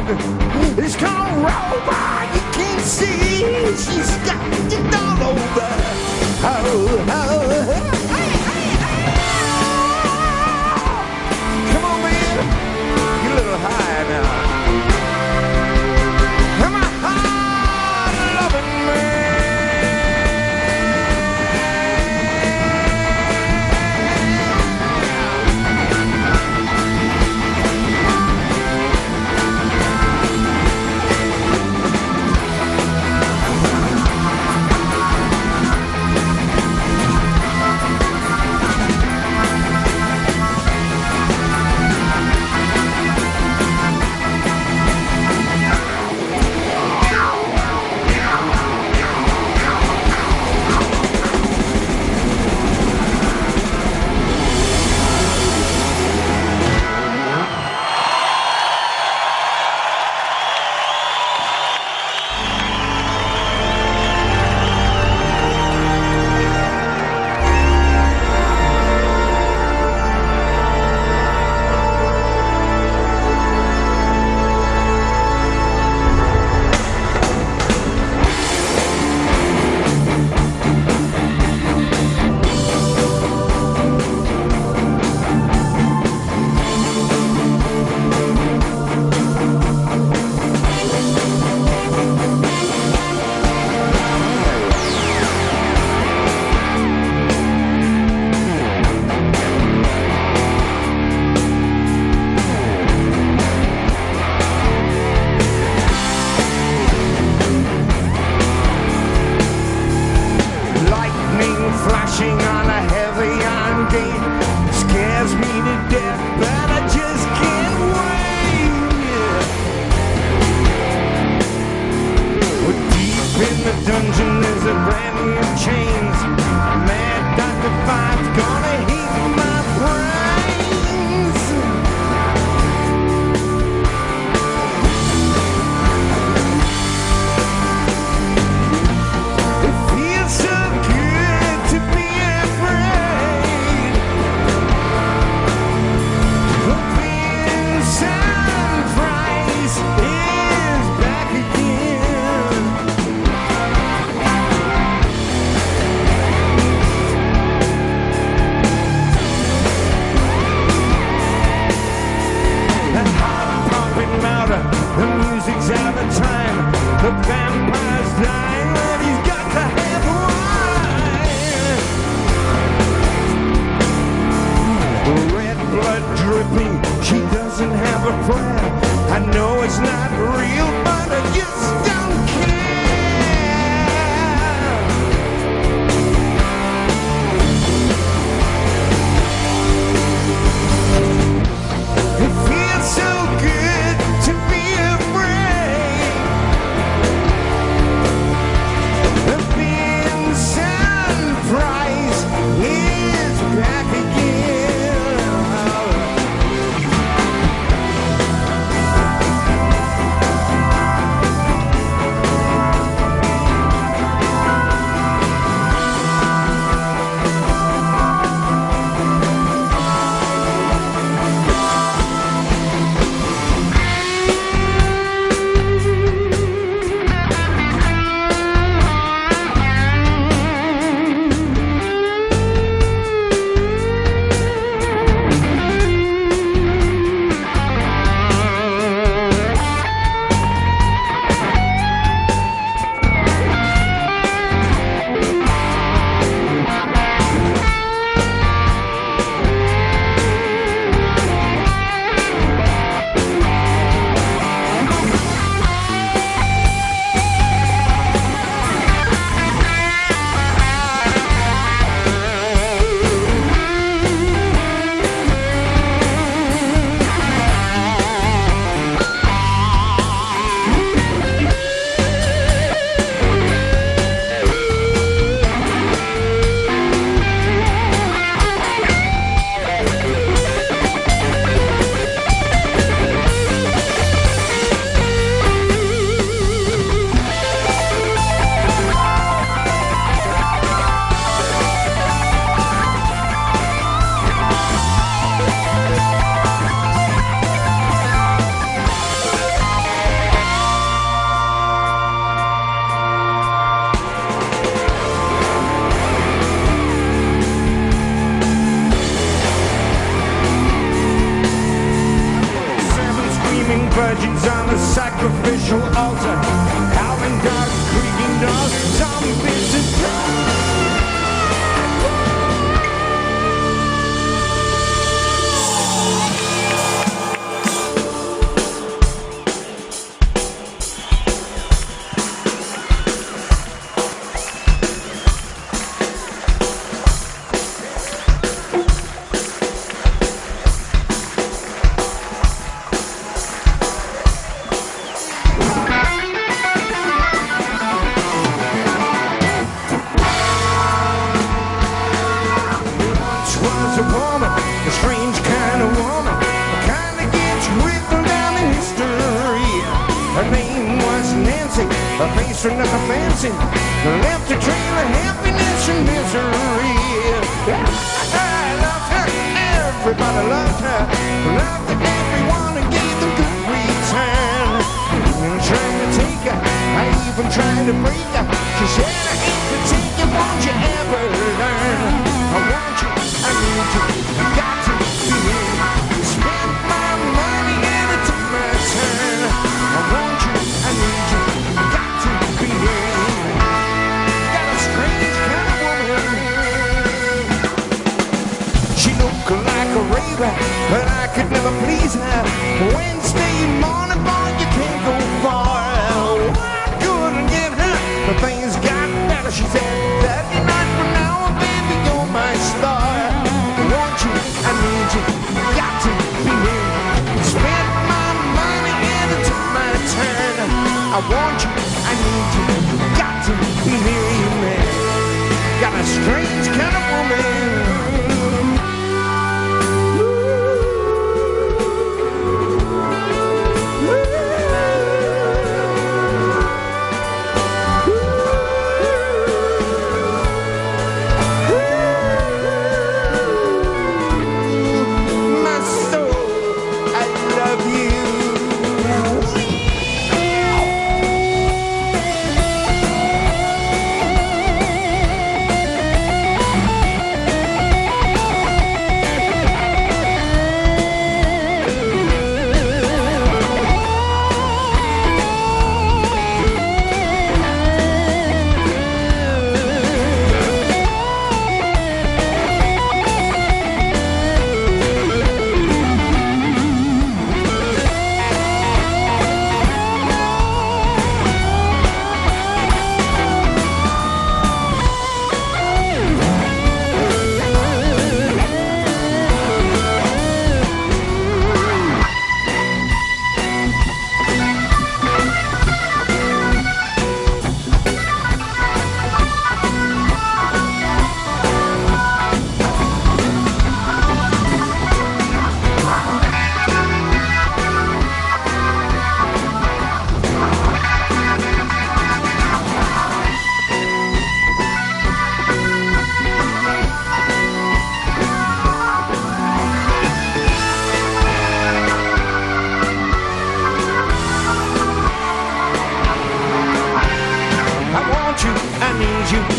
dog. It's called Rabat. You can't see. She's got it all over. Oh, come on, man. Get a little high now. Come on, loving man. hands on a sacrificial altar, howling dogs, creaking dogs, zombies and nothing fancy, left a trail of happiness and misery. I loved her, everybody loved her, loved everyone and gave them good return. And trying to take her, I even tried to break her. She said I hate to take you, won't you ever learn? I want you, I need you, I got to be here. Spend my money and it took my turn. I want you, I need you. But I could never please her. Wednesday morning, boy, you can't go far. I couldn't get her, but things got better. She said, that night from now, baby, you're my star. I want you, I need you, got to be here. Spend my money and it took my turn. I want you, I need you, got to be here, man. Got a strange kind of woman.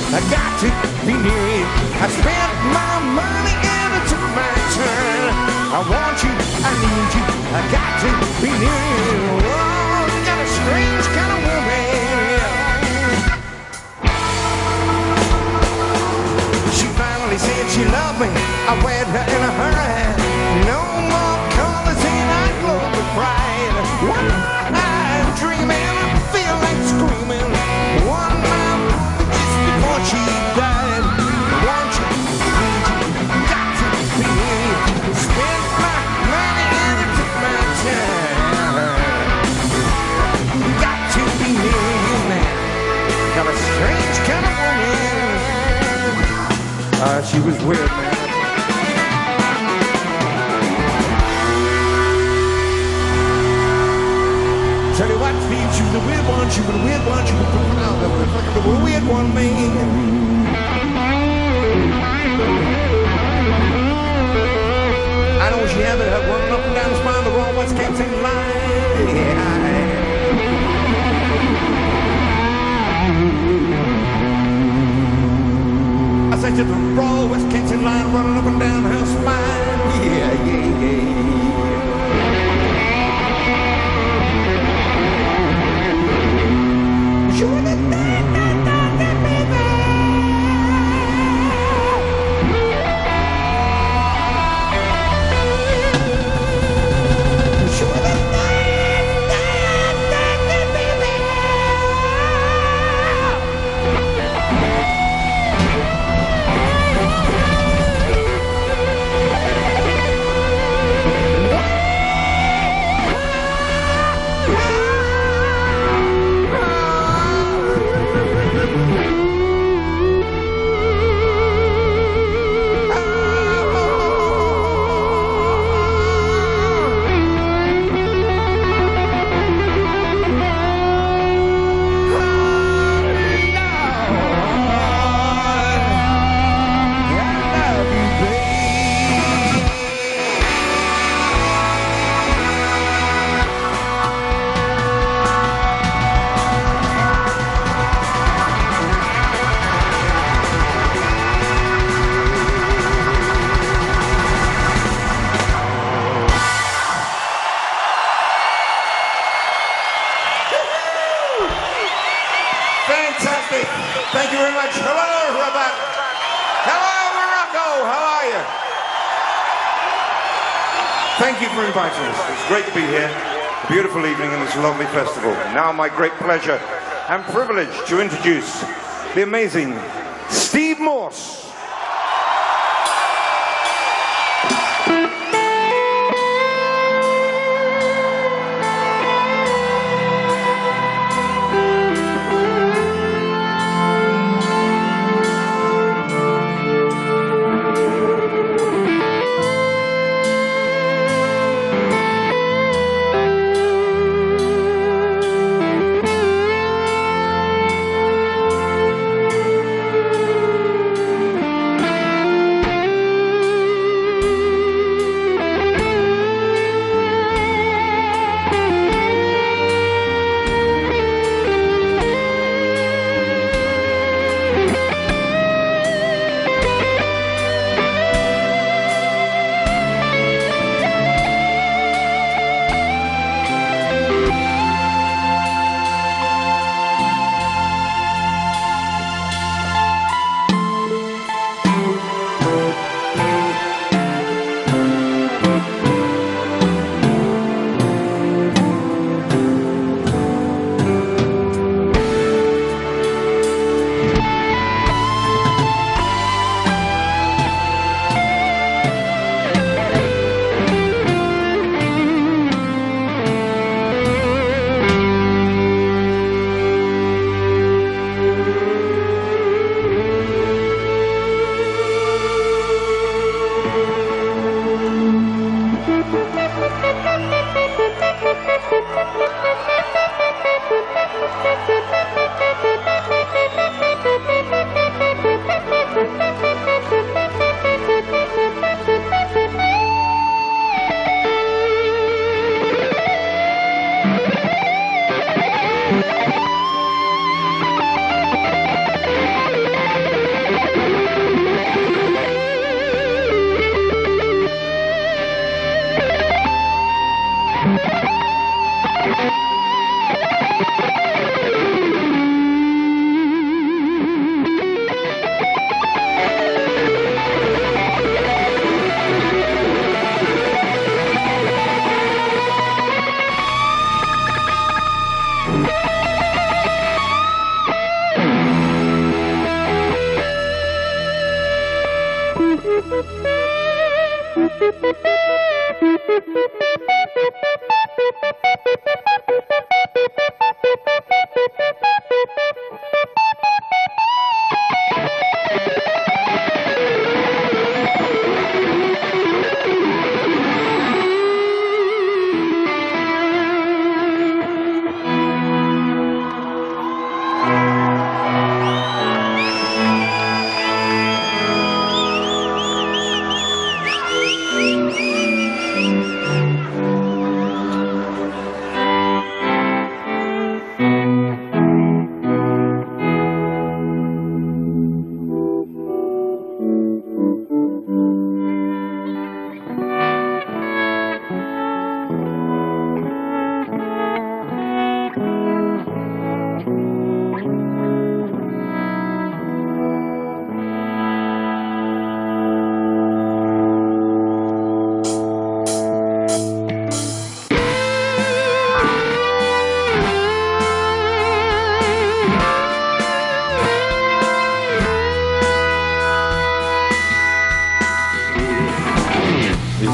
I got to be near you. I spent my money and it took my turn. I want you, I need you, I got to be near you. Oh, got a strange kind of woman. She finally said she loved me. I wed her in a hurry. No more colors in our global pride. I'm dreaming, I feel like screaming. One night just before she died. Want you, need you, got to be here. Spent my money and it took my time. Got to be near you, man. Got a strange kind of woman. She was weird, man. Tell you what, Steve, she was a weird one, she was a weird one, she was a weird one, man. I know she had it, her running up and down the spine, the raw West Kensington line. Yeah. I said to the raw West Kensington line, running up and down her spine. Yeah, yeah, yeah. Fantastic. Thank you very much. Hello, Rabat. Hello, Morocco. How are you? Thank you for inviting us. It's great to be here. A beautiful evening in this lovely festival. Now my great pleasure and privilege to introduce the amazing Steve Morse.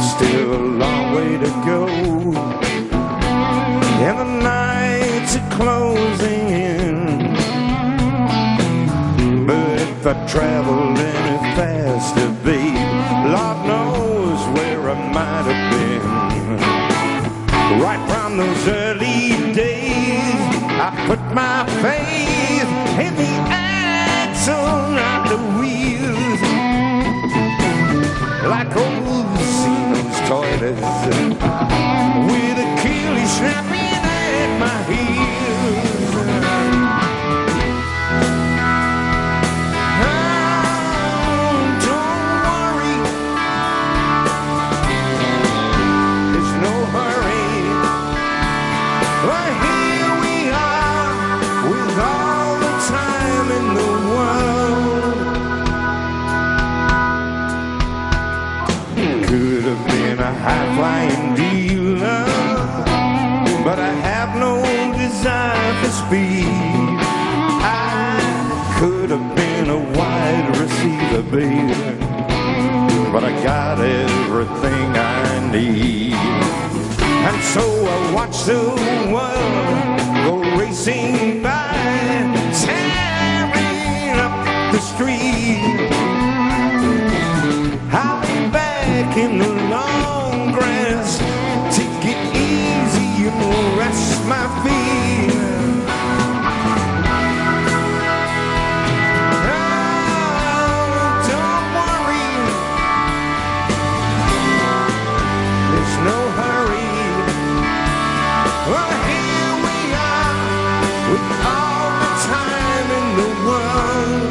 Still a long way to go, and the nights are closing in. But if I traveled any faster, babe, Lord knows where I might have been. Right from those early days, I put my faith in the axle, not the wheels. Like old toilets with Achilles snapping at my heels. Oh, don't worry, there's no hurry. But here we are with all feet. I could have been a wide receiver, baby, but I got everything I need. And so I watch the world go racing by, tearing up the street. I'll be back in the long grass, take it easy and rest my feet. Oh, don't worry, there's no hurry. Well, here we are with all the time in the world.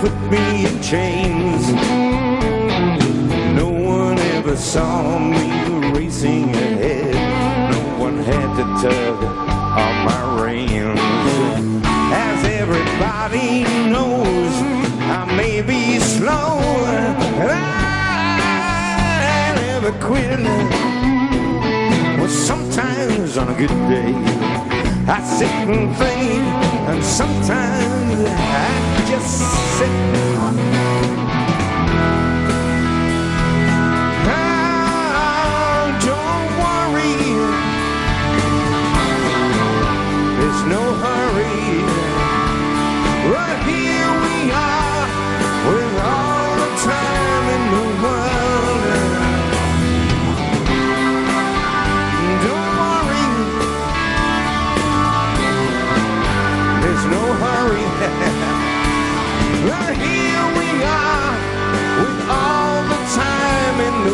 Put me in chains. No one ever saw me racing ahead. No one had to tug on my reins. As everybody knows, I may be slow, and I never quit. Well, sometimes on a good day I sit and think, and sometimes I just sit. Oh, don't worry, there's no hurry. Right here we are with all the time in the world. Don't worry, there's no hurry. Right here we are with all the time in the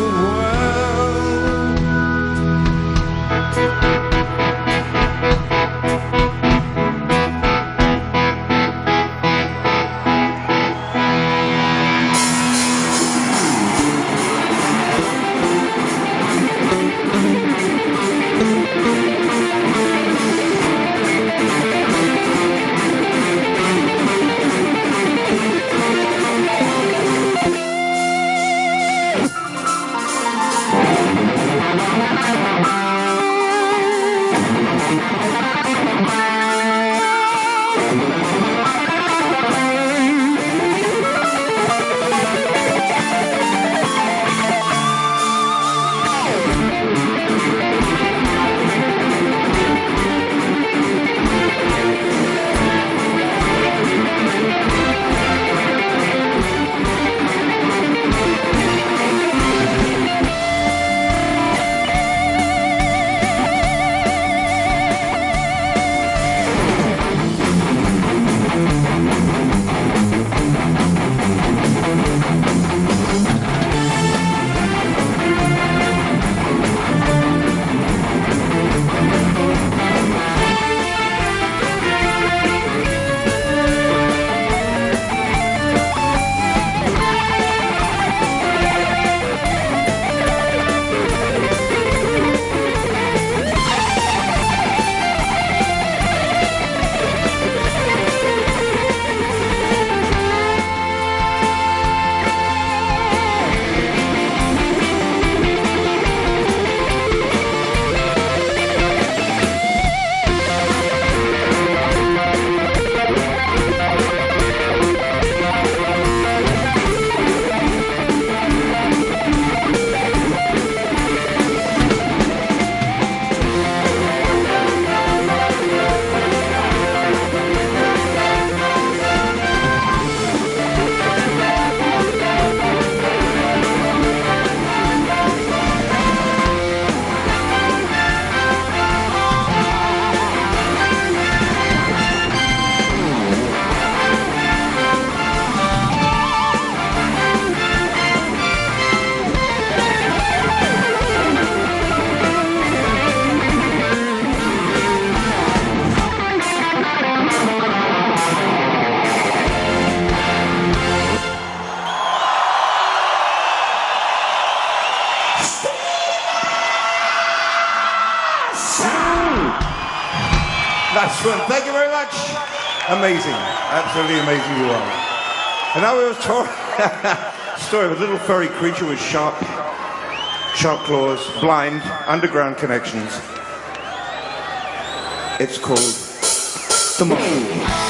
Nice one. Thank you very much. Amazing. Absolutely amazing you are. And now we were talking story of a little furry creature with sharp claws, blind, underground connections. It's called the Mule.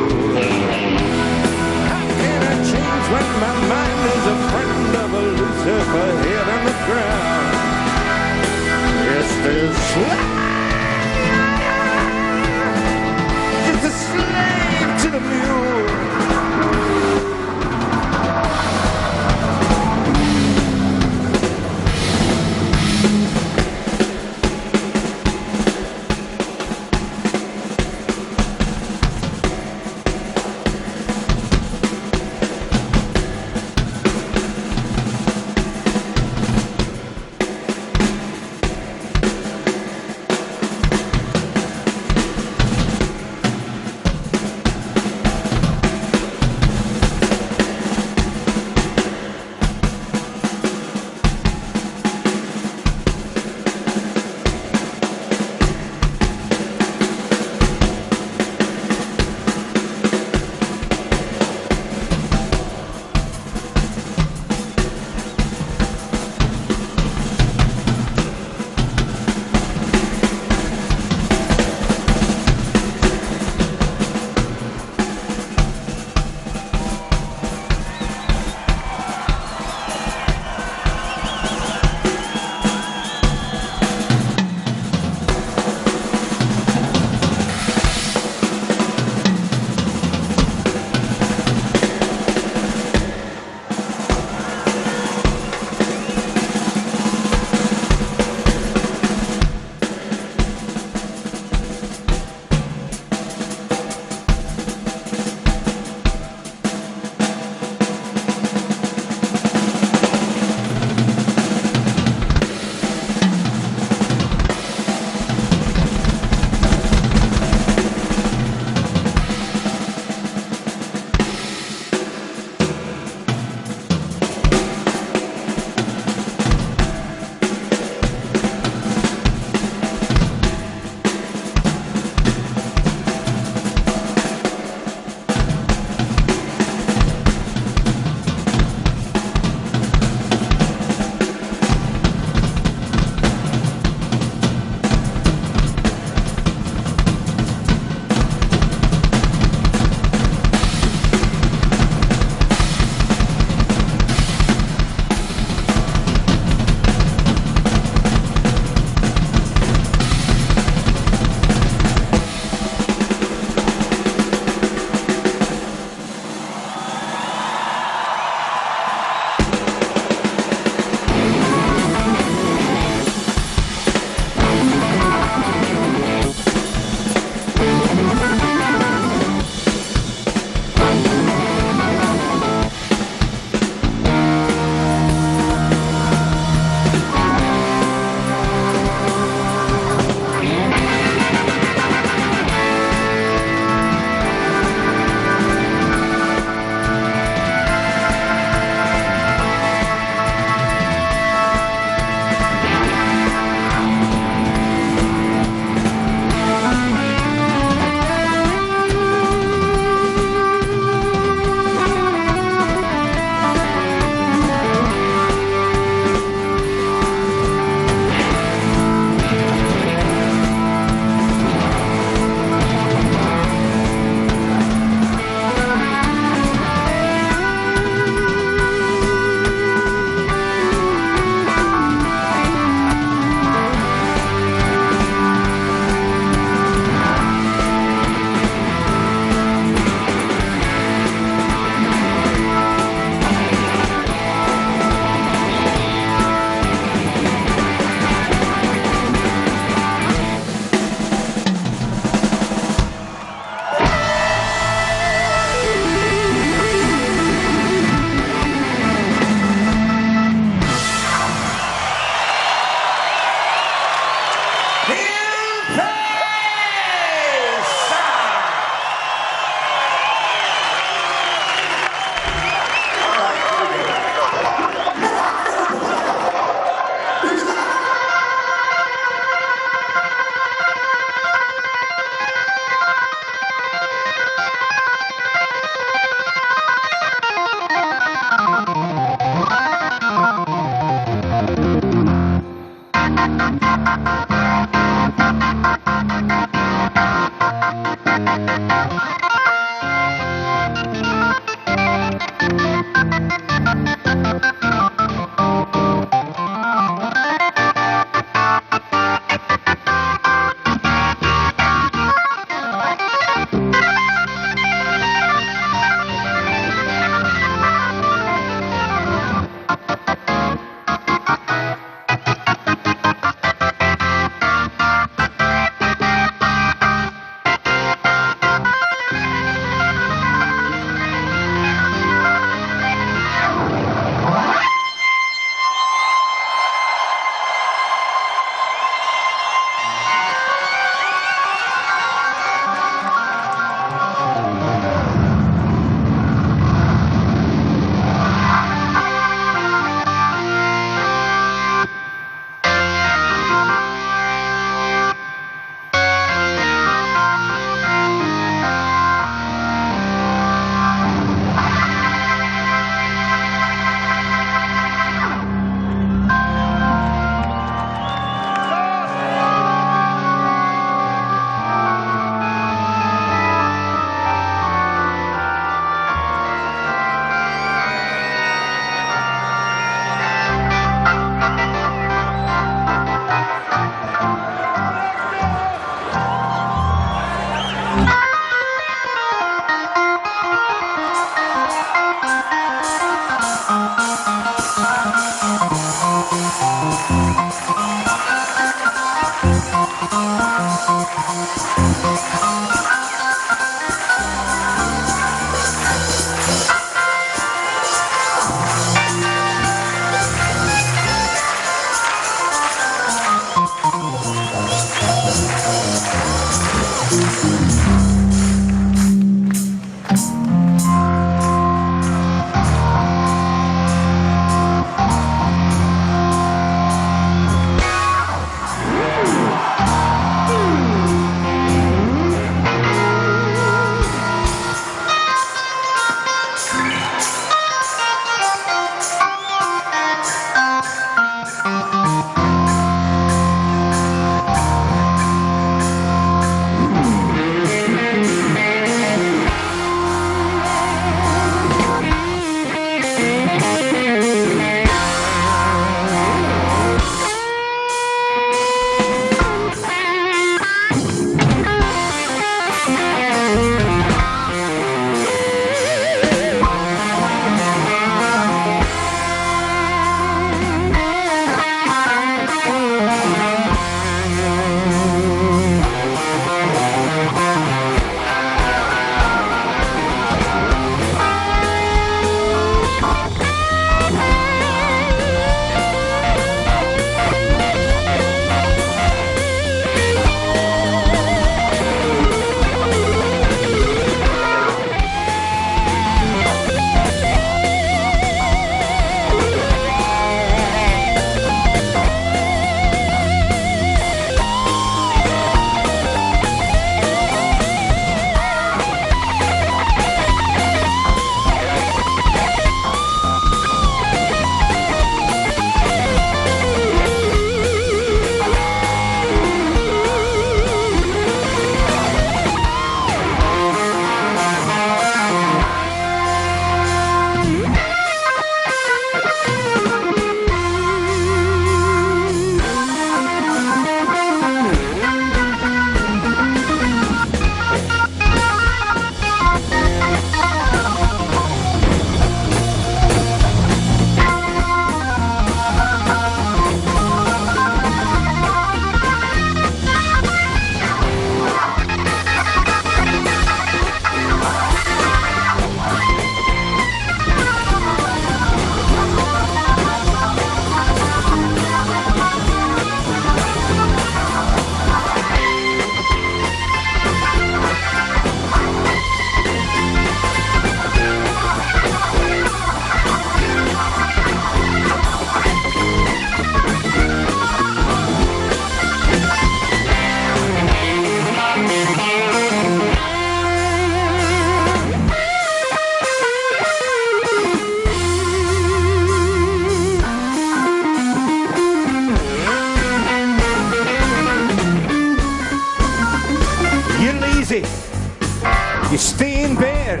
You stay in bed.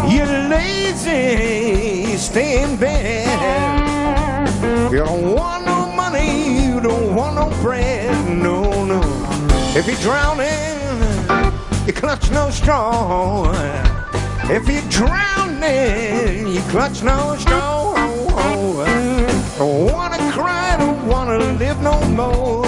You're lazy. You stay in bed. You don't want no money. You don't want no bread. No, no. If you're drowning, you clutch no straw. If you're drowning, you clutch no straw. Don't wanna cry, don't wanna live no more.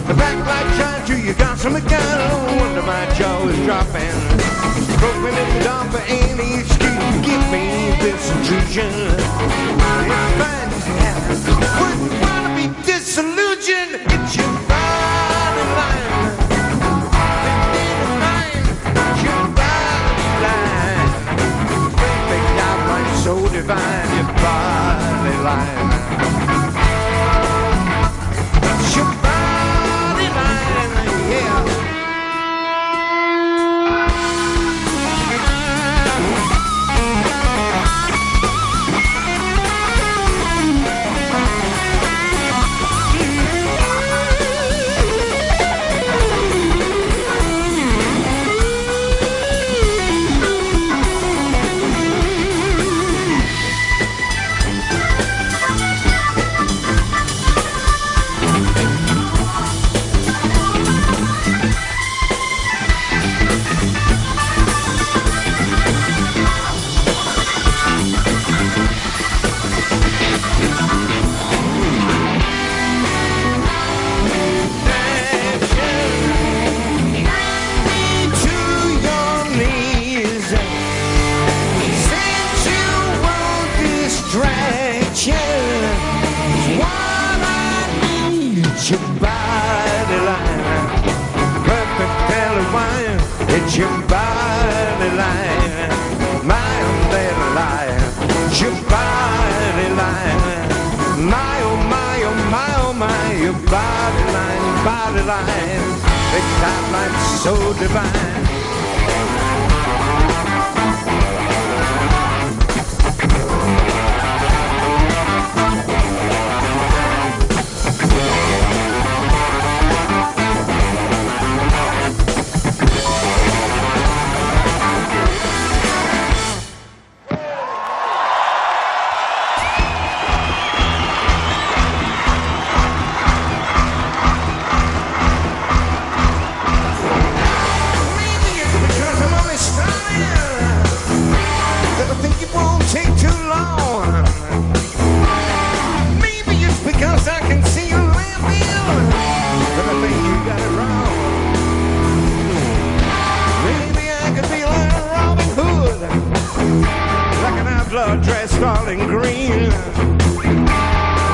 The backlight shines to me, God, no wonder my jaw is dropping. Broke me in the dark for any excuse to give me this intrusion. It's fine as hell. Wouldn't wanna be disillusioned. It's your body line. It's your body line. Perfect outline, so divine. Your body line. It's your body line, yeah. Your body line, perfect belly wine. It's your body line, my umbrella line. It's your body line, my oh my oh my oh my. Your body line, the guideline so divine. Dressed all in green.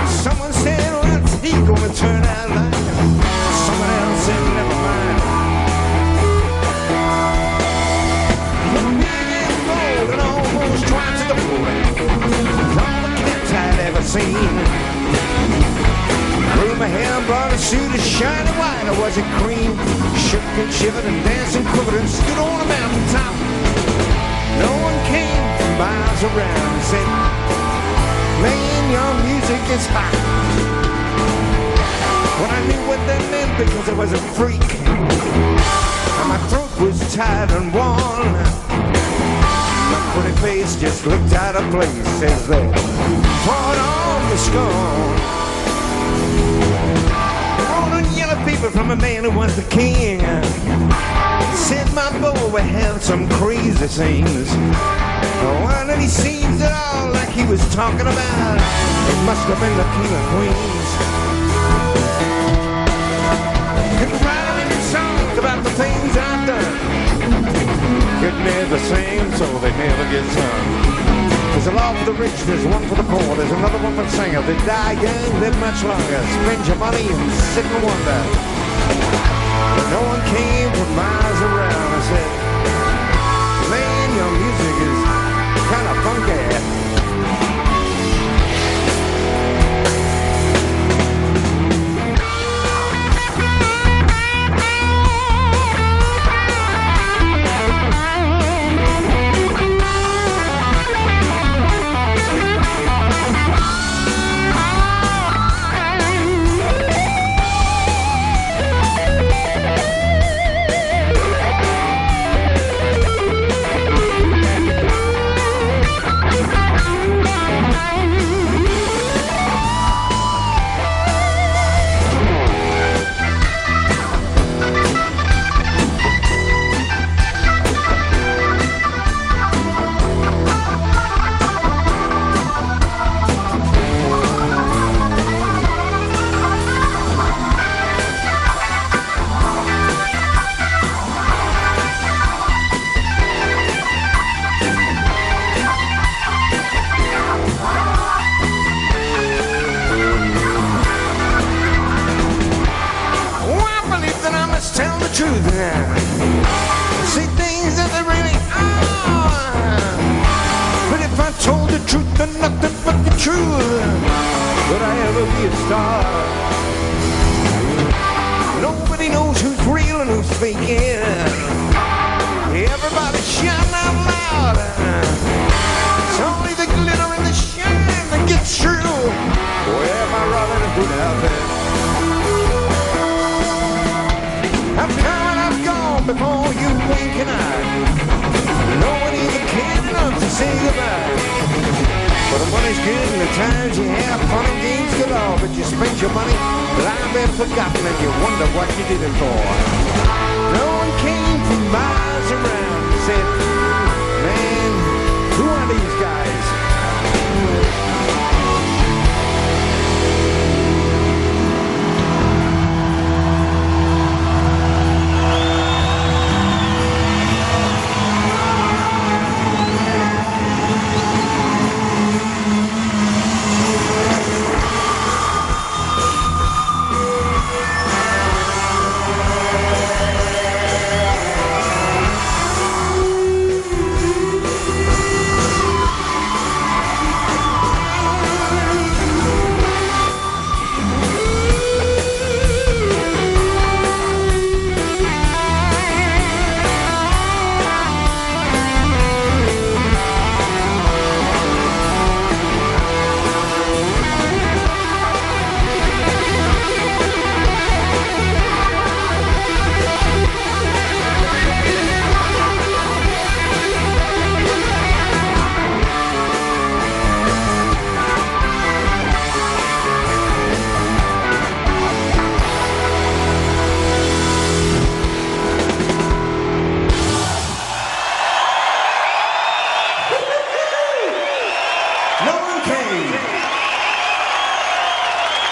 Someone said, what's he gonna turn out like? Someone else said, never mind. Big and bold and almost twice the all the kids I'd ever seen. Grew my hair and brought a suit of shiny white. Or was it cream? Shook and shivered and danced and quivered and stood on a mountain top. No one came from miles around and said, man, your music is hot. Well, I knew what that meant because I was a freak. And my throat was tied and worn. My pretty face just looked out of place as they poured on the scorn. Rolling yellow paper from a man who was the king. Said my boy would have some crazy things. One of these scenes at all like he was talking about, it must have been the king of queens. Could write any songs about the things I've done. Could never sing so they never get sung. There's a law for the rich, there's one for the poor, there's another one for the singer. They die young, live much longer, spend your money and sit and wonder. But no one came from miles around and said, man, your music is kind of funky. See things that they really are. But if I told the truth and nothing but the truth, would I ever be a star? Nobody knows who's real and who's faking. Everybody shout out loud. It's only the glitter and the shine that gets through. Where my Robin Hood outfit? I've come and I've gone before you wink an eye. No one even cared enough to say goodbye. But the money's good and the times you have fun and games galore. But you spent your money lying there forgotten and you wonder what you did it for. No one came from miles around and said, man, who are these guys?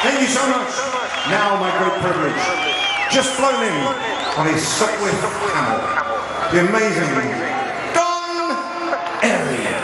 Thank you so much. Now my great privilege. Just flown in on his Sopwith camel. The amazing Airey.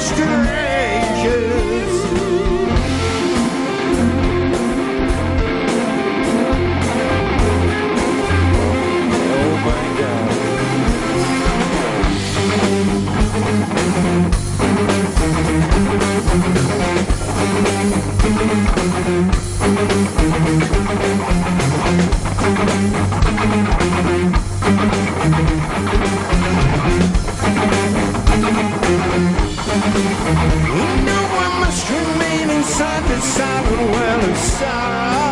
strangers. Oh my God. You know I must remain inside the silent well of sorrow.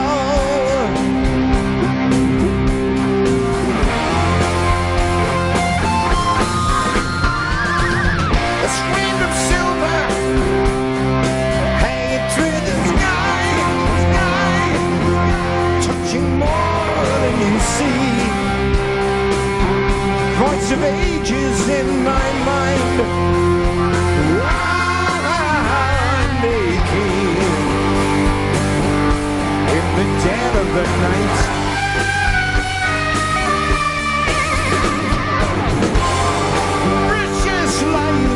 A strand of silver hanging through the sky, touching more than you see. Voice of ages in my mind. In the dead of the night, precious life,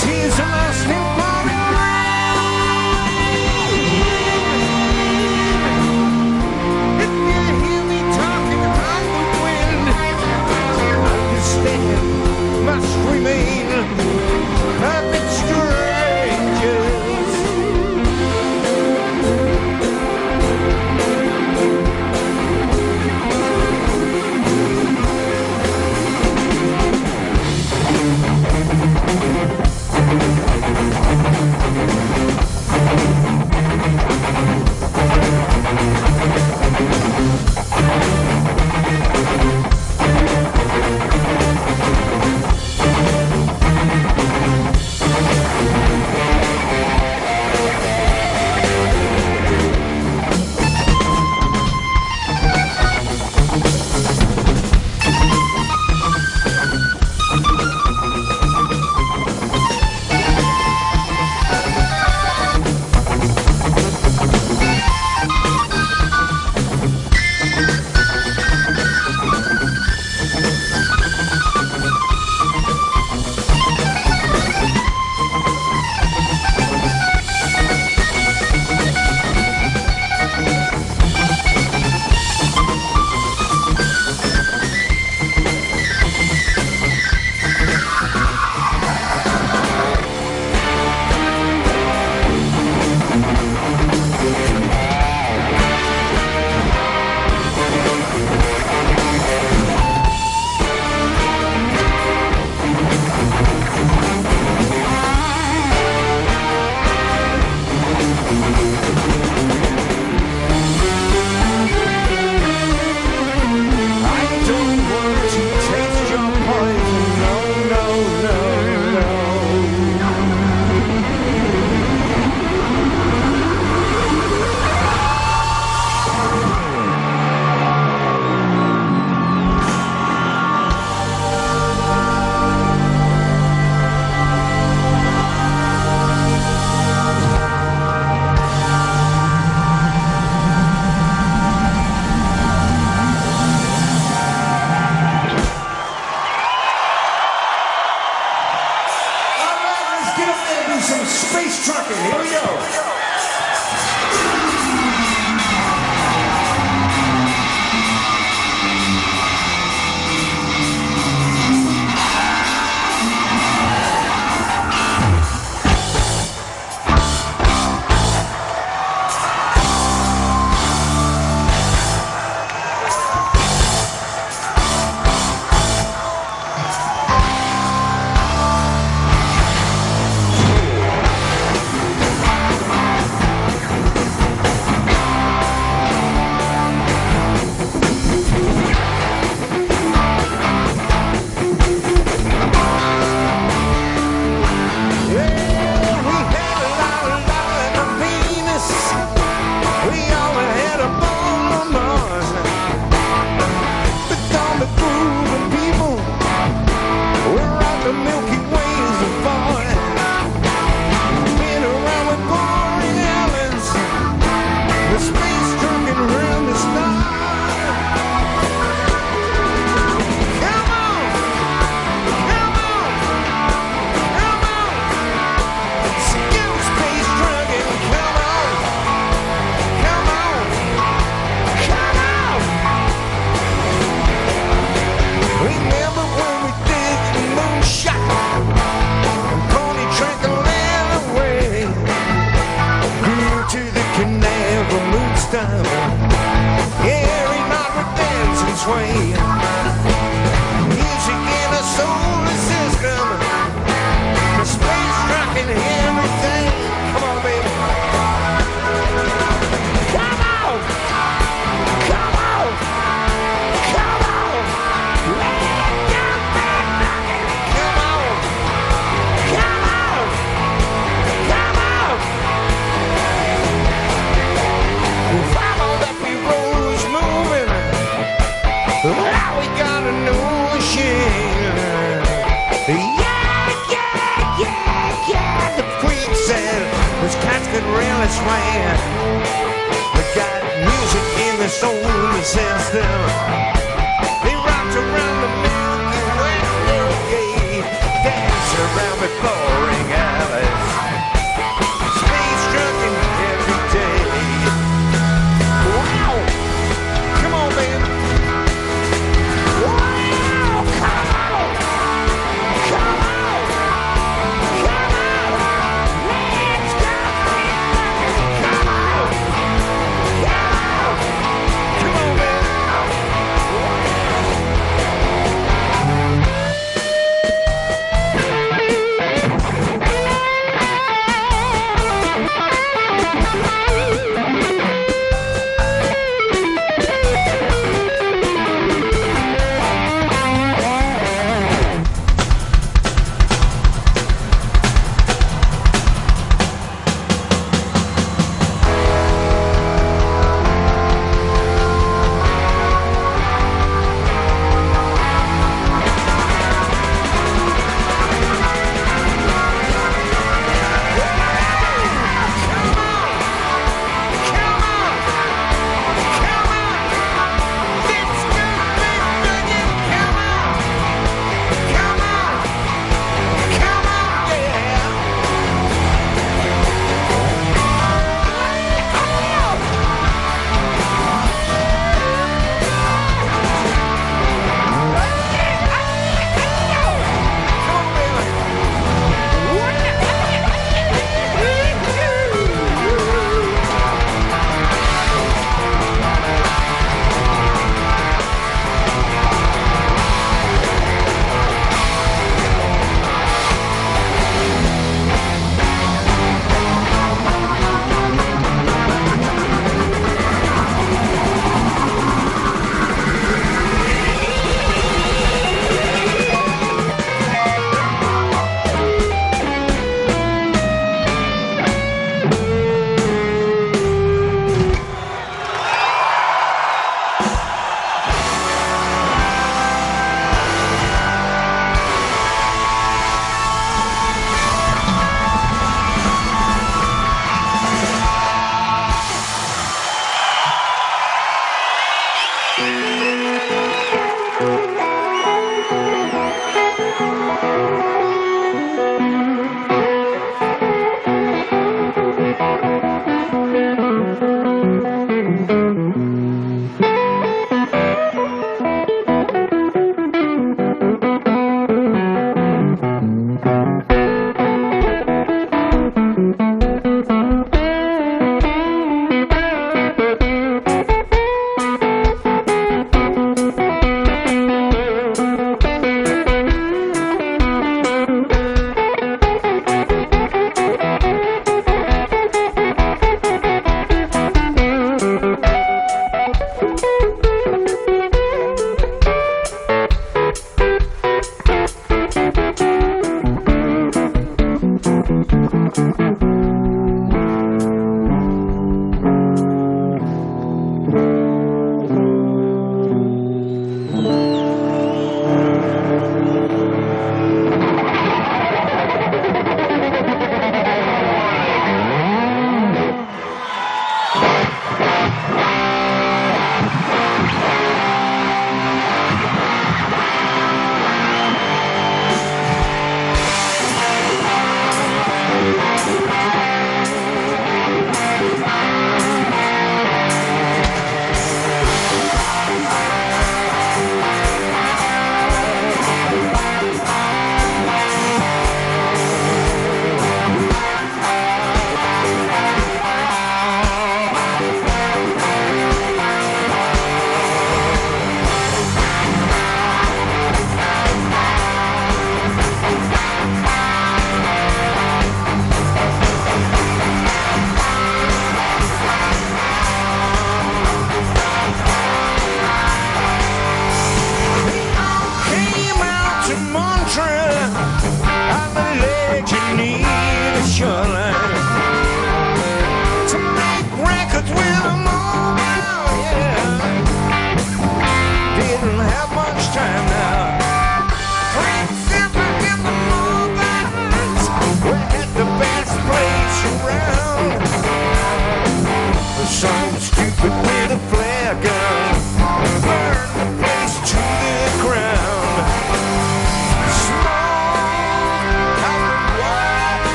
tears are lost in pouring rain. If you hear me talking on the wind, understand must remain perfect strangers. Truckin. Here we go. promised land. They got music in their solar system. They rocked around the Milky Way, dance around the boring alleys. Space trucking every day. Wow! Come on, man. Wow! Come on! Come on! Come on! Let's go! Come on! Come on, man.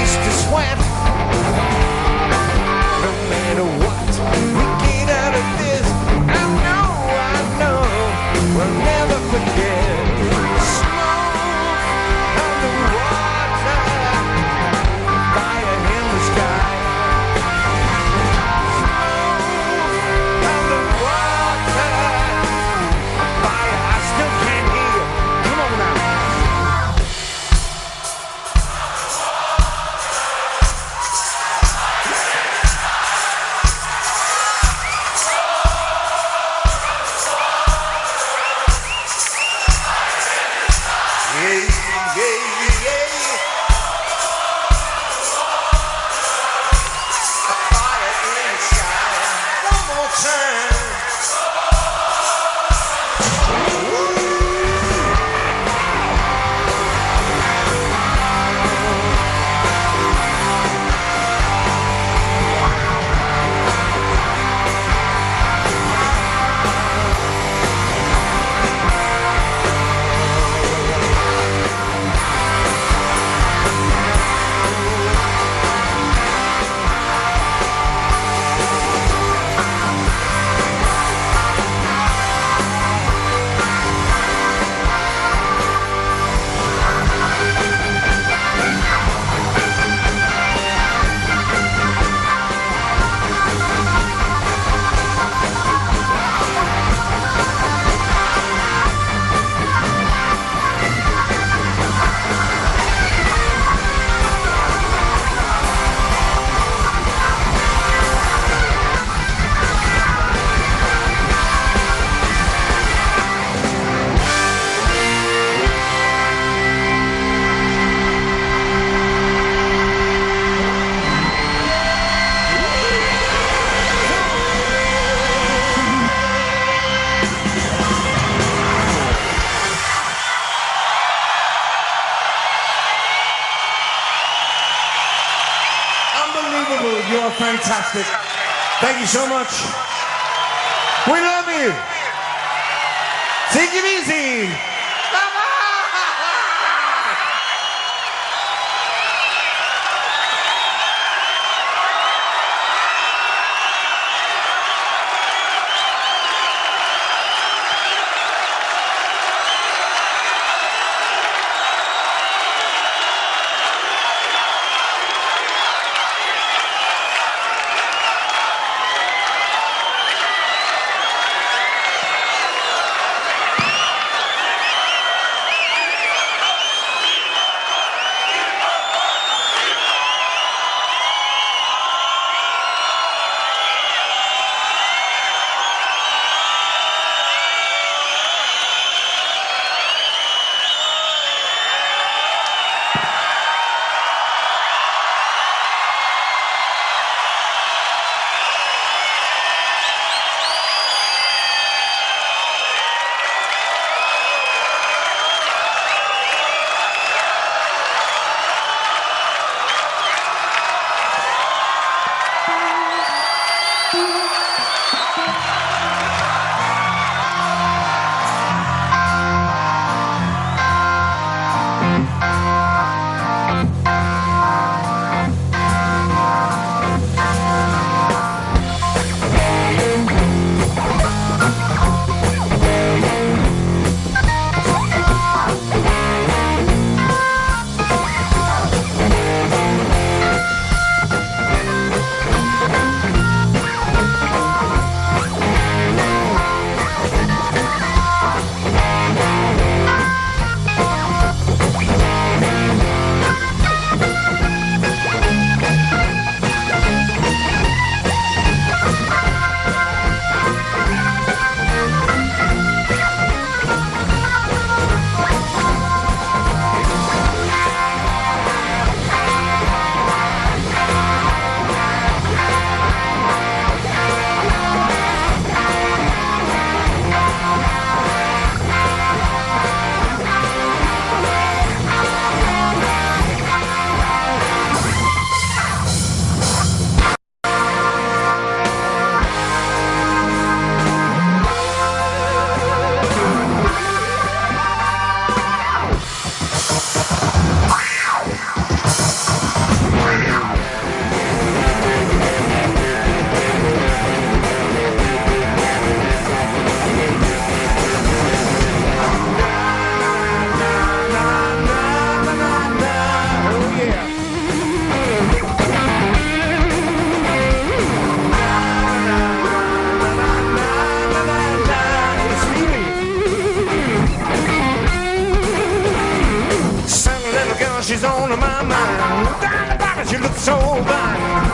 face to sweat. No matter what, we get out of this. I know, we'll never forget. Smoke on the water, fire in the sky. Smoke on the water, fire. I still can't hear you. Come on now. You're fantastic. Thank you so much. We love you. Take it easy.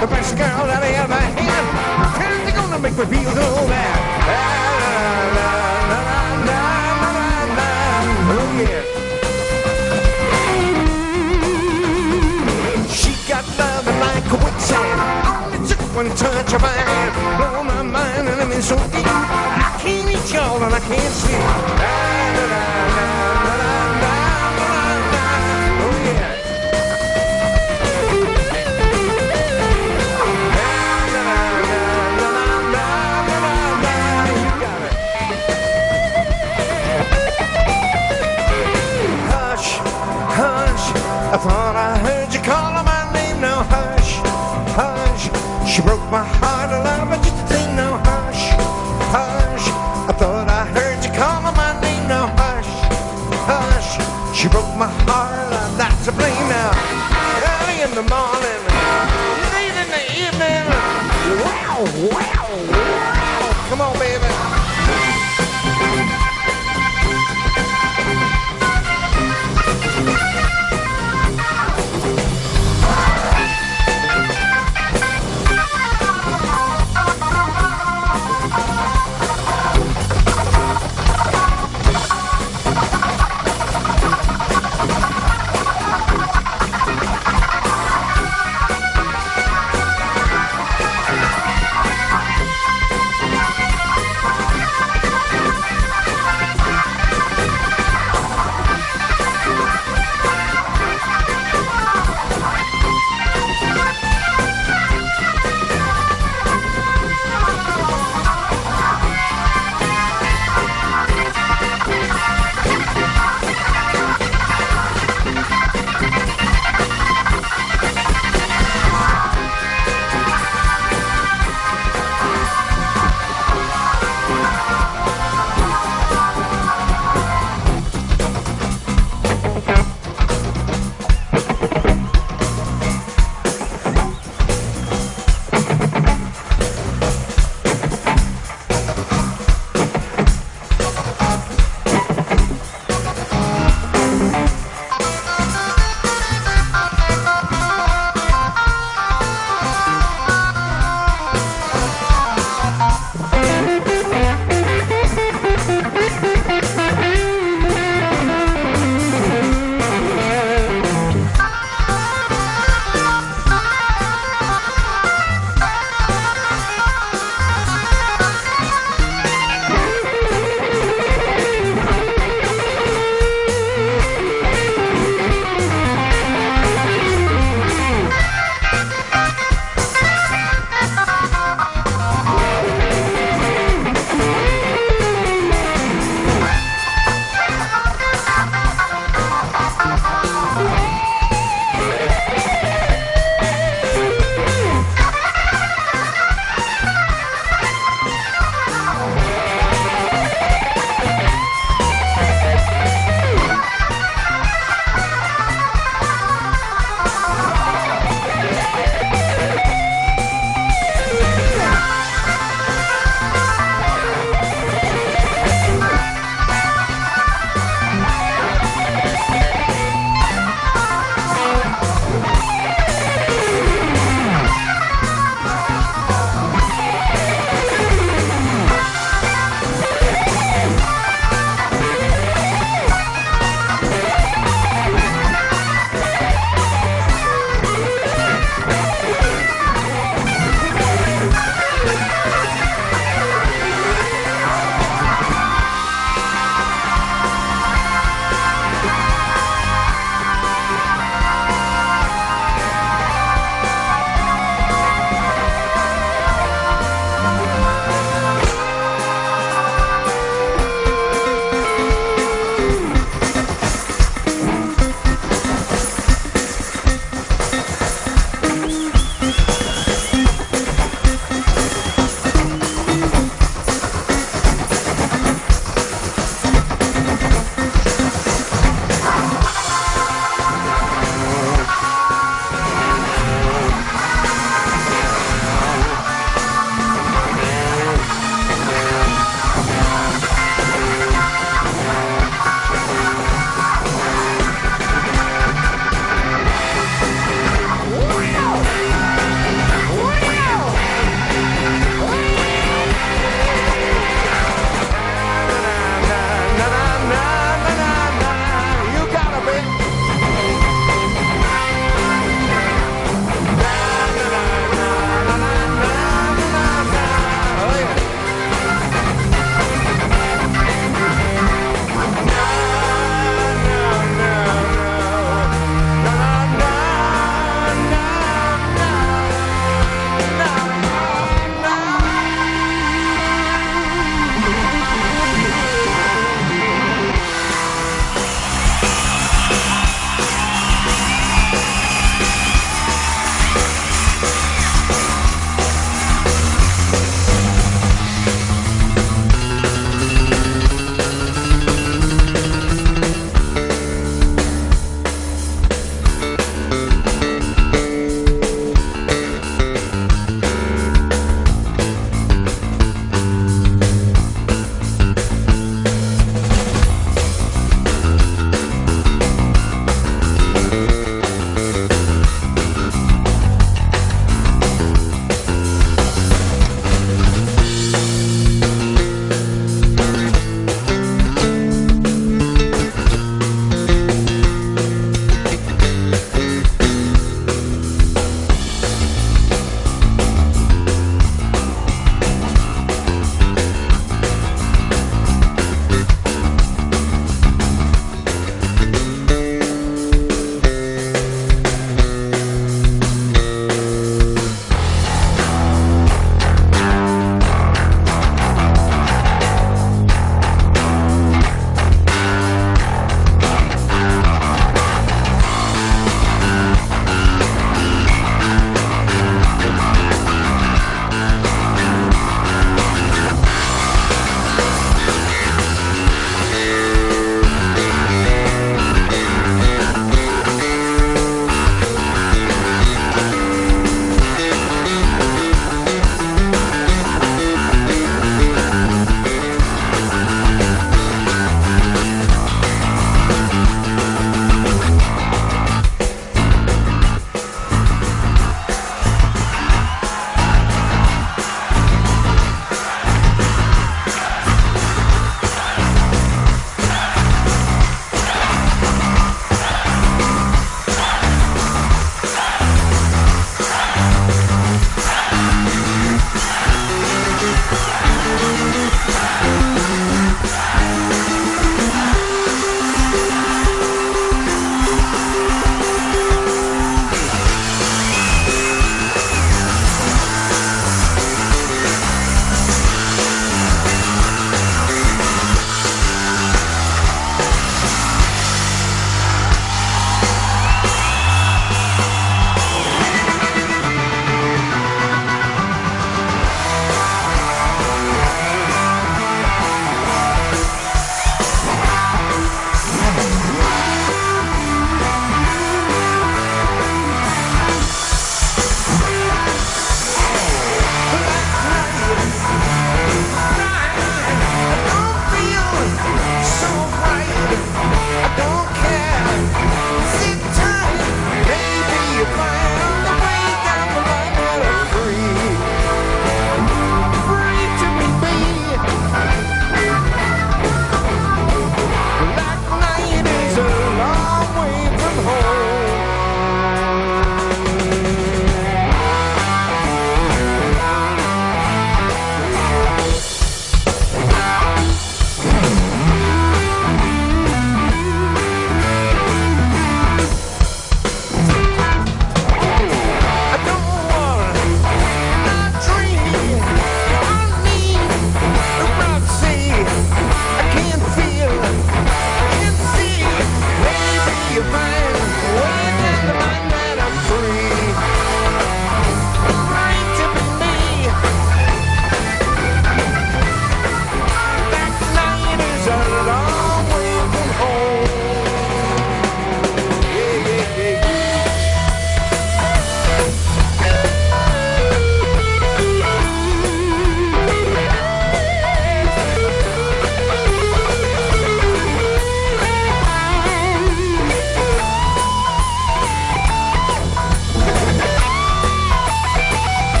the best girl that I ever had. They're gonna make me feel so bad. Oh yeah. She got love like a quicksand. Only took one touch of my hand. Blow my mind and I'm in so deep. I can't eat y'all and I can't sleep. Oh yeah. You got it. Hush, hush. I thought I heard you calling my name. Now hush, hush. She broke my heart, I love her just a thing. Now hush, hush. I thought I heard you calling my name. Now hush, hush. She broke my heart, I'm not to blame now. Early in the morning, late in the evening. Wow, wow, wow. Come on, baby.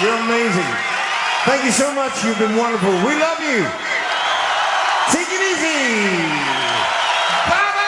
You're amazing. Thank you so much. You've been wonderful. We love you. Take it easy. Bye-bye.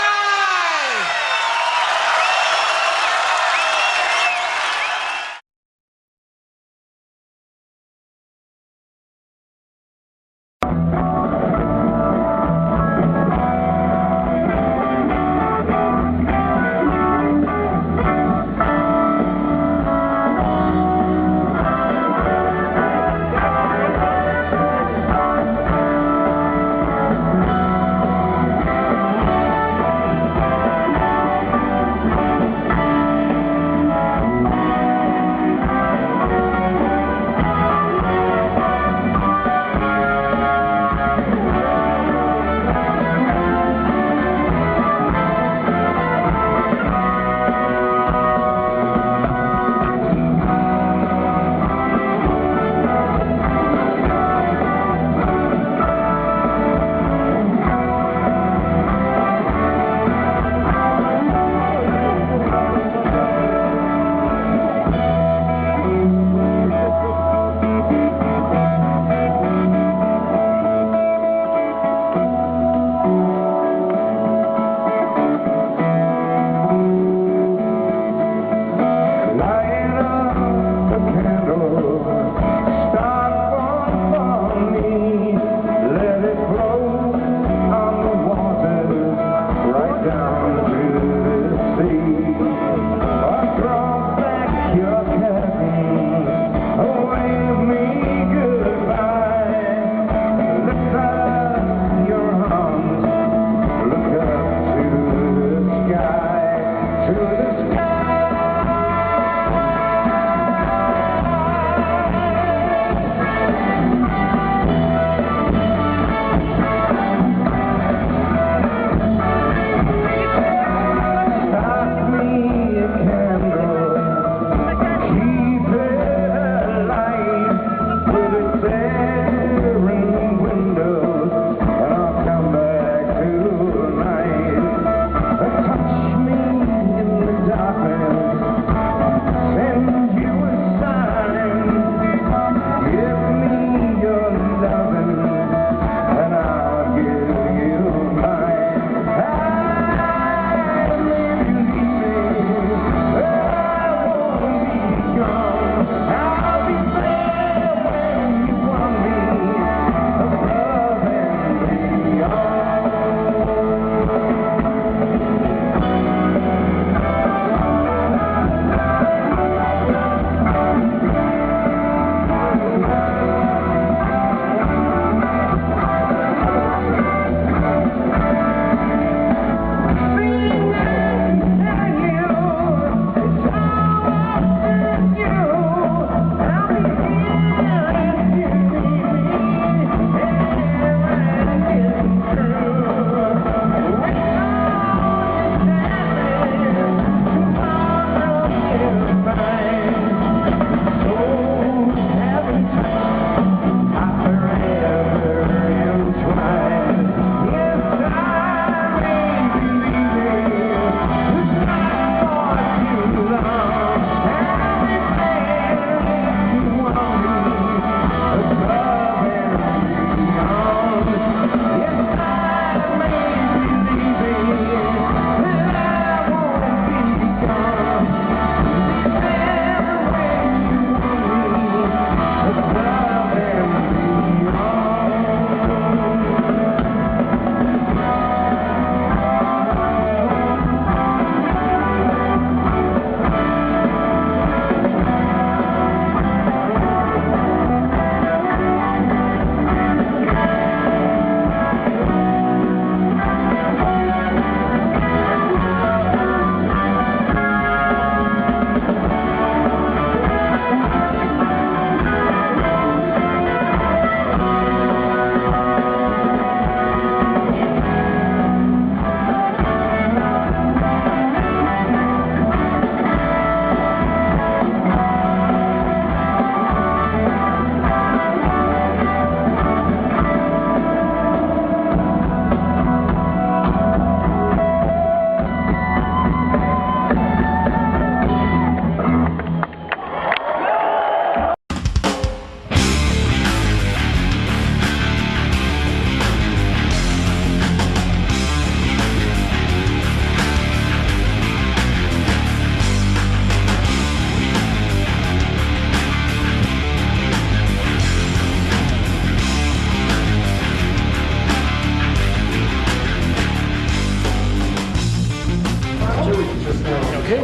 Okay.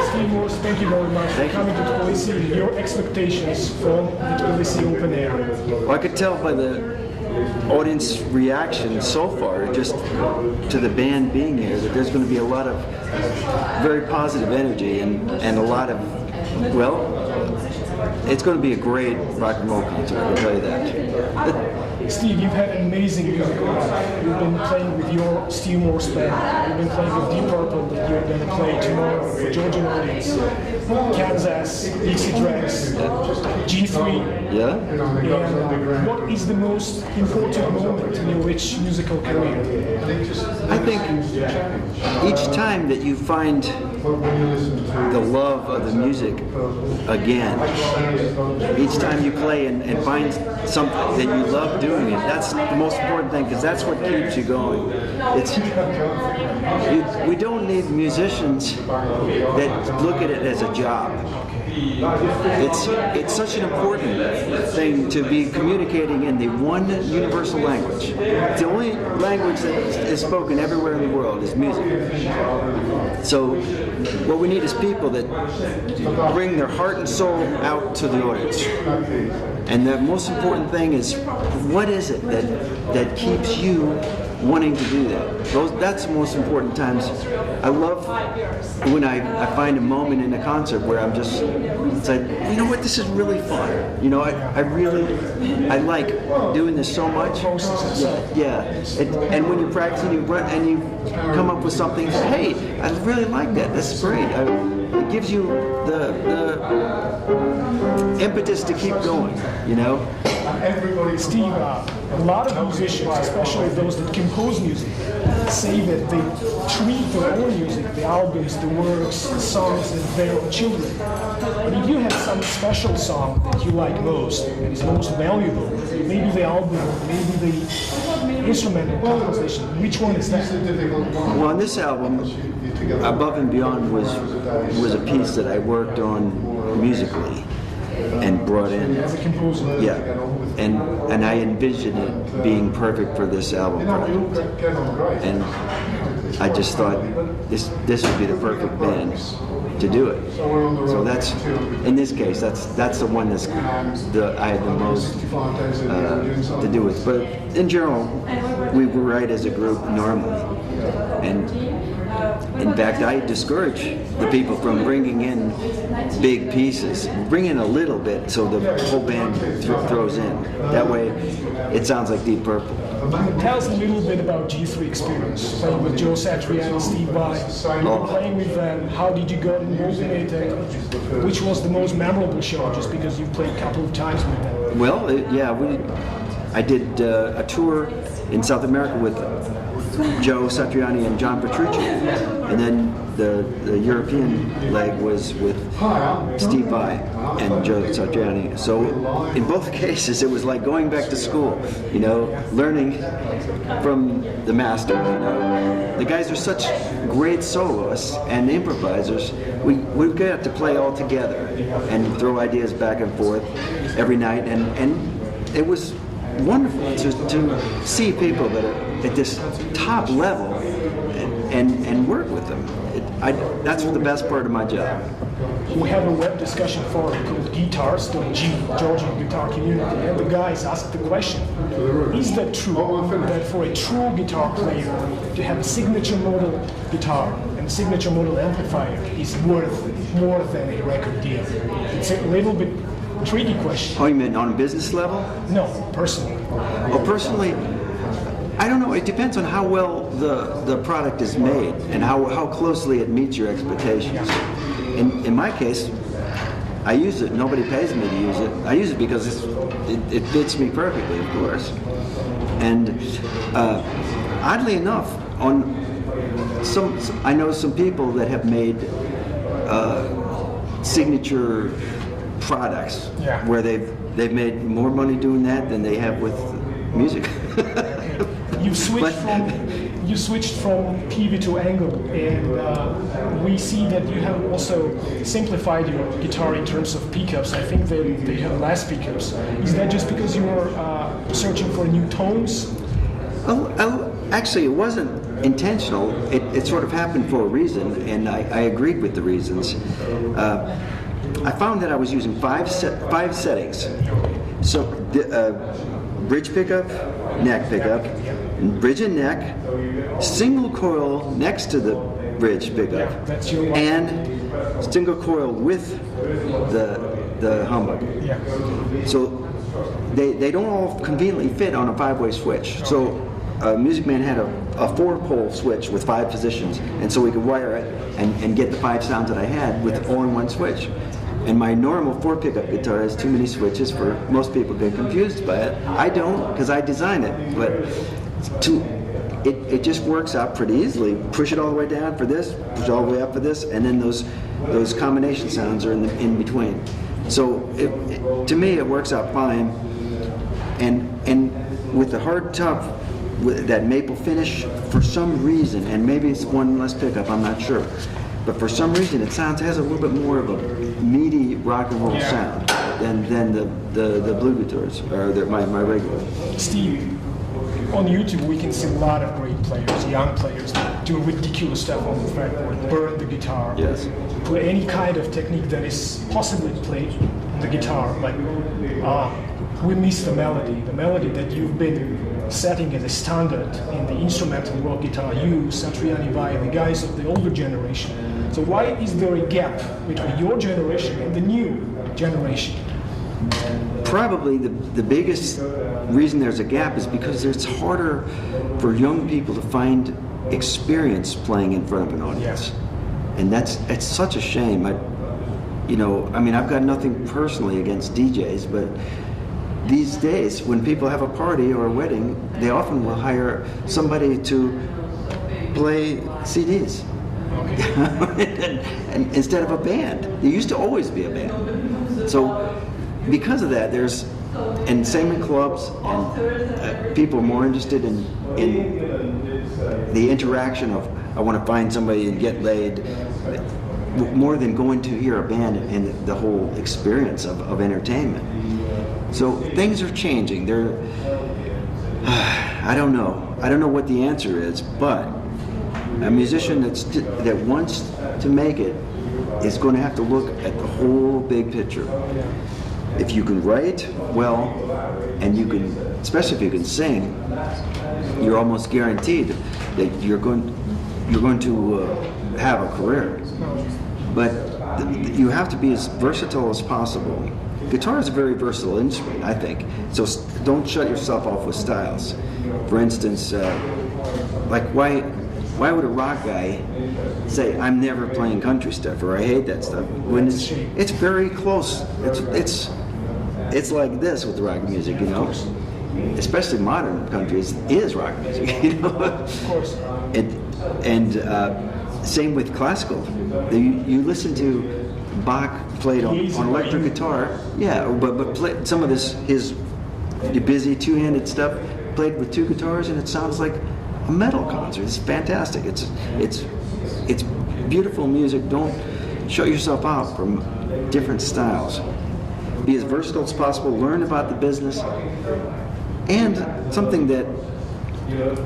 Steve Morse, thank you very much for coming to Tbilisi. Your expectations from the Tbilisi Open Air? Well, I could tell by the audience reaction so far, just to the band being here, that there's going to be a lot of very positive energy and a lot of, well, it's going to be a great rock and roll concert, I can tell you that. Steve, you've had amazing music career. You've been playing with your Steve Morse band. You've been playing with Deep Purple that you're going to play tomorrow for Georgian audience. Kansas, Dixie Dregs, G3. Yeah? And what is the most important moment in your rich musical career? I think each time that you find the love of the music again, each time you play and find something that you love doing it, that's the most important thing, because that's what keeps you going. We don't need musicians that look at it as a job. It's such an important thing to be communicating in the one universal language. The only language that is spoken everywhere in the world is music. So what we need is people that bring their heart and soul out to the audience. And the most important thing is, what is it that keeps you wanting to do that? That's the most important times. I love when I find a moment in a concert where I'm just, it's like, you know what, this is really fun. You know, I like doing this so much. Yeah. And when you practice and you run and you come up with something, hey, I really like that. That's great. It gives you the impetus to keep going, you know? Steve, a lot of musicians, especially those that compose music, say that they treat their own music, the albums, the works, the songs, as their own children. But if you have some special song that you like most, and is most valuable, maybe the album, maybe the instrumental composition, which one is that? Well, on this album, Above and Beyond was a piece that I worked on musically and brought in. As a composer. Yeah, and I envisioned it being perfect for this album project. And I just thought this would be the perfect band to do it. So that's, in this case, that's the one I had the most to do with. But in general, we write as a group normally, and in fact, I discourage the people from bringing in big pieces. Bring in a little bit so the whole band throws in. That way, it sounds like Deep Purple. Tell us a little bit about G3 experience, playing with Joe Satriani, Steve Vai. You were playing with them. How did you get involved in it? And which was the most memorable show, just because you played a couple of times with them? Well, I did a tour in South America with Joe Satriani and John Petrucci, and then the European leg was with Steve Vai and Joe Satriani. So in both cases, it was like going back to school, you know, learning from the master. You know, the guys are such great soloists and improvisers. We got to play all together and throw ideas back and forth every night, and it was wonderful to see people that are at this top level and work with them. That's the best part of my job. We have a web discussion forum called Guitars.g, Georgian Guitar Community, and the guys asked the question, is that true that for a true guitar player to have a signature model guitar and a signature model amplifier is worth more than a record deal? It's a little bit tricky question. Oh, you mean on a business level? No, personally. Well, personally, I don't know. It depends on how well the product is made and how closely it meets your expectations. In my case, I use it. Nobody pays me to use it. I use it because it fits me perfectly, of course. And oddly enough, I know some people that have made signature products where they've made more money doing that than they have with music. You switched from PV to angle, and we see that you have also simplified your guitar in terms of pickups. I think they have less pickups. Is that just because you are searching for new tones? Actually, it wasn't intentional. It sort of happened for a reason, and I agreed with the reasons. I found that I was using five settings. So, bridge pickup, neck pickup, bridge and neck, single coil next to the bridge pickup, and single coil with the humbucker. So they don't all conveniently fit on a 5-way switch. So Music Man had a 4-pole switch with 5 positions, and so we could wire it and get the 5 sounds that I had with all in one switch. And my normal 4-pickup guitar has too many switches for most people get confused by it. I don't, because I designed it, but it just works out pretty easily. Push it all the way down for this, push it all the way up for this, and then those combination sounds are in between. So to me, it works out fine. And with the hard top, with that maple finish, for some reason, and maybe it's one less pickup, I'm not sure, but for some reason it has a little bit more of a meaty rock and roll sound than the blue guitars, or my regular. Steve, on YouTube we can see a lot of great players, young players, that do ridiculous stuff on the fretboard, burn the guitar, play any kind of technique that is possibly played on the guitar. Like we miss the melody that you've been setting as a standard in the instrumental rock guitar, you, Satriani Vai, the guys of the older generation. So why is there a gap between your generation and the new generation? Probably the biggest reason there's a gap is because it's harder for young people to find experience playing in front of an audience. And it's such a shame. I've got nothing personally against DJs, but these days, when people have a party or a wedding, they often will hire somebody to play CDs and instead of a band. There used to always be a band. So because of that, and same in clubs, and people are more interested in the interaction of, I want to find somebody and get laid, more than going to hear a band and the whole experience of entertainment. So things are changing. I don't know what the answer is, but a musician that wants to make it is going to have to look at the whole big picture. If you can write well, and you can, especially if you can sing, you're almost guaranteed that you're going to have a career. But you have to be as versatile as possible. Guitar is a very versatile instrument, I think. So don't shut yourself off with styles. For instance, why would a rock guy say, "I'm never playing country stuff," or "I hate that stuff"? When it's very close. It's like this with rock music, Especially modern country is rock music, Of course. And same with classical. You listen to Bach played on electric guitar, but some of his busy two-handed stuff played with 2 guitars, and it sounds like a metal concert. It's fantastic. It's beautiful music. Don't shut yourself out from different styles. Be as versatile as possible. Learn about the business, and something that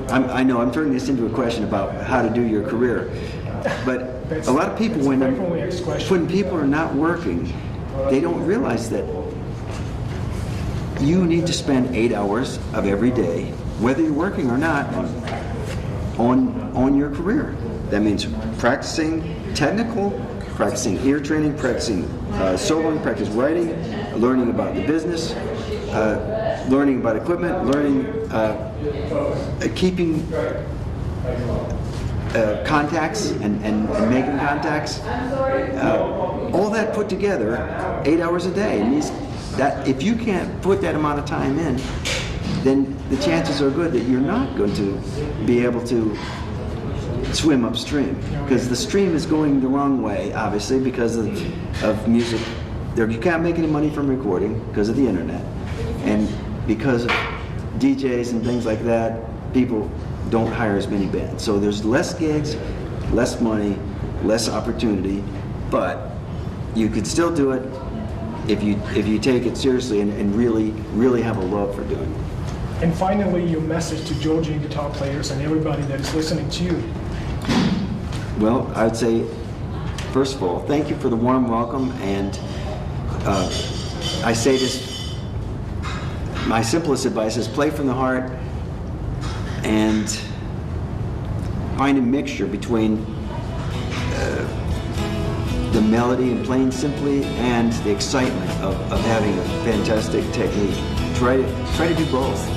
I know I'm turning this into a question about how to do your career, but a lot of people, when people are not working, they don't realize that you need to spend 8 hours of every day, whether you're working or not, on your career. That means practicing technical, practicing ear training, practicing soloing, practice writing, learning about the business, learning about equipment, learning keeping contacts and making contacts, all that put together, 8 hours a day. And that if you can't put that amount of time in, then the chances are good that you're not going to be able to swim upstream, because the stream is going the wrong way, obviously, because of music. You can't make any money from recording because of the internet, and because of DJs and things like that, people don't hire as many bands. So there's less gigs, less money, less opportunity, but you could still do it if you take it seriously and really have a love for doing it. And finally, your message to Georgian guitar players and everybody that is listening to you. Well, I would say, first of all, thank you for the warm welcome, and I say this, my simplest advice is play from the heart and find a mixture between the melody and playing simply and the excitement of having a fantastic technique. Try to do both.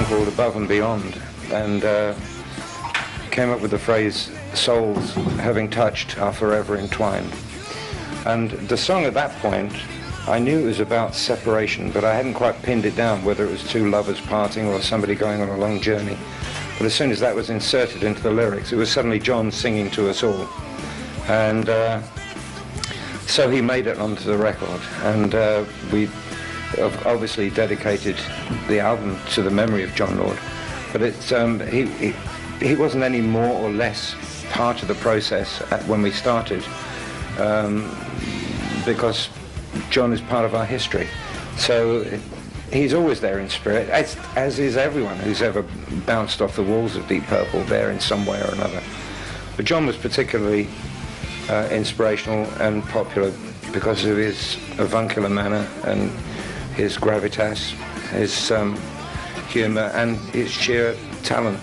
Called Above and Beyond, and came up with the phrase souls having touched are forever entwined. And the song at that point, I knew it was about separation, but I hadn't quite pinned it down whether it was two lovers parting or somebody going on a long journey. But as soon as that was inserted into the lyrics, it was suddenly John singing to us all. And so he made it onto the record, and we obviously dedicated the album to the memory of John Lord, but it's he wasn't any more or less part of the process when we started, because John is part of our history. So he's always there in spirit, as is everyone who's ever bounced off the walls of Deep Purple, there in some way or another. But John was particularly inspirational and popular because of his avuncular manner and his gravitas, his humour, and his sheer talent,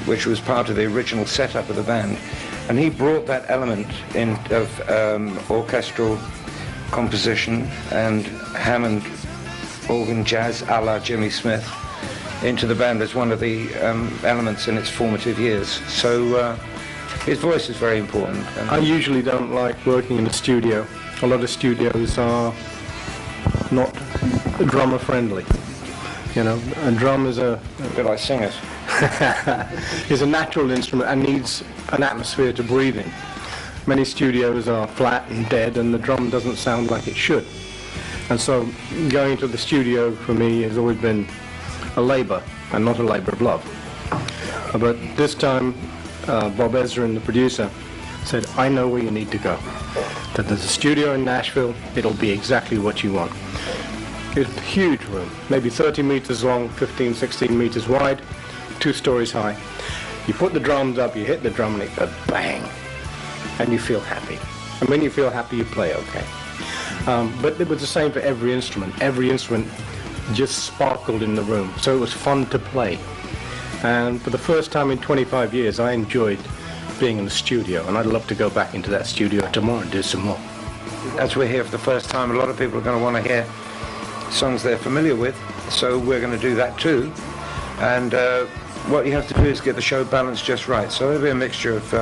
which was part of the original setup of the band. And he brought that element of orchestral composition and Hammond organ jazz a la Jimmy Smith into the band as one of the elements in its formative years. So his voice is very important. I usually don't like working in a studio. A lot of studios are not drummer friendly. You know, a drum is a bit like singers. is a natural instrument and needs an atmosphere to breathe in. Many studios are flat and dead, and the drum doesn't sound like it should. And so going to the studio for me has always been a labor and not a labor of love. But this time Bob Ezrin, the producer, said, I know where you need to go. That there's a studio in Nashville, it'll be exactly what you want. It's a huge room, maybe 30 meters long, 15, 16 meters wide, 2 stories high. You put the drums up, you hit the drum and it goes bang, and you feel happy. And when you feel happy, you play okay. But it was the same for every instrument. Every instrument just sparkled in the room, so it was fun to play. And for the first time in 25 years, I enjoyed being in the studio, and I'd love to go back into that studio tomorrow and do some more. As we're here for the first time, a lot of people are going to want to hear songs they're familiar with, so we're going to do that too. And what you have to do is get the show balanced just right. So there'll be a mixture of,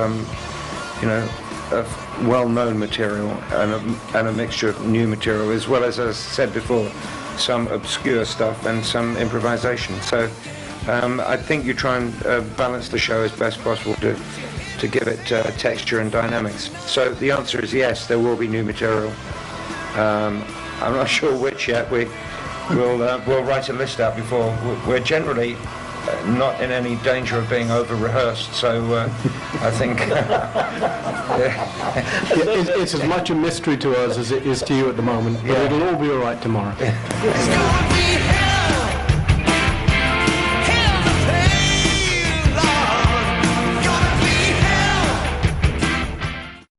of well-known material and a mixture of new material, as well as I said before, some obscure stuff and some improvisation. So I think you try and balance the show as best possible to give it texture and dynamics. So the answer is yes, there will be new material. I'm not sure which yet. We'll write a list out before. We're generally not in any danger of being over-rehearsed, so I think it's as much a mystery to us as it is to you at the moment, but it'll all be all right tomorrow.